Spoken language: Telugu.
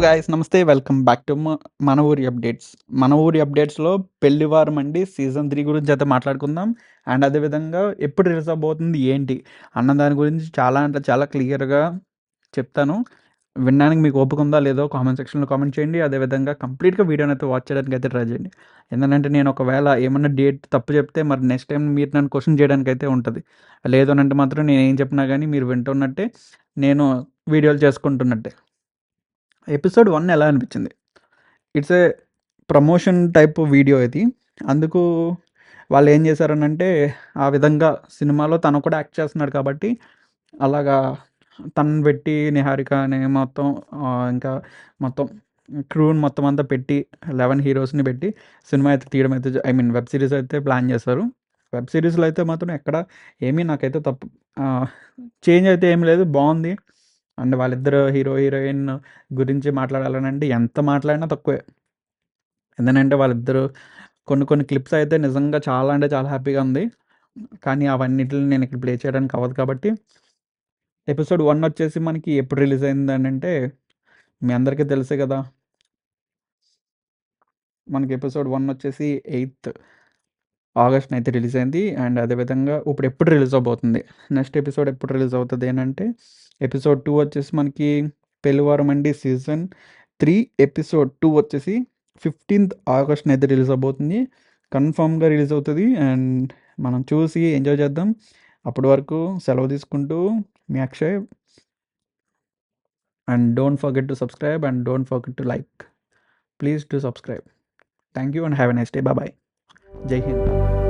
గైస్ నమస్తే. వెల్కమ్ బ్యాక్ టు మన ఊరి అప్డేట్స్. మన ఊరి అప్డేట్స్‌లో పెళ్లివారం అండి సీజన్ 3 గురించి అయితే మాట్లాడుకుందాం. అండ్ అదే విధంగా ఎప్పుడు రిలీజ్ అవ్వబోతుంది ఏంటి అన్న దాని గురించి చాలా అంటే చాలా క్లియర్‌గా చెప్తాను. వినడానికి మీకు ఓపిక ఉందా లేదో కామెంట్ సెక్షన్‌లో కామెంట్ చేయండి. అదే విధంగా కంప్లీట్‌గా వీడియోని అయితే వాచ్ చేయడానికి అయితే ట్రై చేయండి. ఎందుకంటే నేను ఒకవేళ ఏమన్నా డేట్ తప్పు చెప్తే మరి నెక్స్ట్ టైం మీరు నన్ను క్వెషన్ చేయడానికి అయితే ఉంటది. లేదు అనంటే మాత్రం నేను ఏం చెప్పినా గానీ మీరు వింటున్నట్టే, నేను వీడియోలు చేసుకుంటున్నట్టే. ఎపిసోడ్ 1 ఎలా అనిపించింది? It's a promotion type video ఇది. అందుకు వాళ్ళేం చేశారనంటే, ఆ విధంగా సినిమాలో తను కూడా యాక్ట్ చేస్తున్నాడు కాబట్టి, అలాగా తనని పెట్టి 'నిహారిక' అని మొత్తం ఇంకా మొత్తం క్రూని మొత్తం అంతా పెట్టి 11 హీరోస్‌ని పెట్టి సినిమా అయితే తీయడం అయితే ఐ మీన్ వెబ్ సీరీస్ అయితే ప్లాన్ చేశారు. వెబ్ సీరీస్‌లో అయితే మాత్రం ఎక్కడ ఏమీ నాకైతే తప్పు ఆహ్, చేంజ్ అయితే ఏమి లేదు. బావుంది. అండ్ వాళ్ళిద్దరు హీరో, హీరోయిన్ గురించి మాట్లాడాలనంటే ఎంత మాట్లాడినా తక్కువే. ఎందుకంటే వాళ్ళిద్దరూ కొన్ని కొన్ని క్లిప్స్ అయితే నిజంగా చాలా అంటే చాలా హ్యాపీగా ఉంది. కానీ అవన్నిటిని నేను ఇక్కడ ప్లే చేయడానికి అవ్వదు కాబట్టి, ఎపిసోడ్ 1 వచ్చేసి మనకి ఎప్పుడు రిలీజ్ అయిందనంటే, మీ అందరికీ తెలుసే కదా! మనకి ఎపిసోడ్ 1 వచ్చేసి 8థ్ ఆగస్ట్‌న అయితే రిలీజ్ అయింది. అండ్ అదే విధంగా ఇప్పుడు ఎప్పుడు రిలీజ్ అవ్వబోతుంది. నెక్స్ట్ ఎపిసోడ్ ఎప్పుడు రిలీజ్ అవుతది అనంటే, ఎపిసోడ్ 2 వచ్చేసి మనకి పెళ్లివారం అండి సీజన్ 3 ఎపిసోడ్ 2 వచ్చేసి 15థ్ ఆగస్ట్‌న అయితే రిలీజ్ అవ్వబోతుంది. కన్ఫర్మ్‌గా రిలీజ్ అవుతది. అండ్ మనం చూసి ఎంజాయ్ చేద్దాం. అప్పటి వరకు సెలవు తీసుకుంటూ మీ Akshay. And don't forget to subscribe and don't forget to like. Please do subscribe. Thank you and have a nice day. Bye bye. జై హింద్.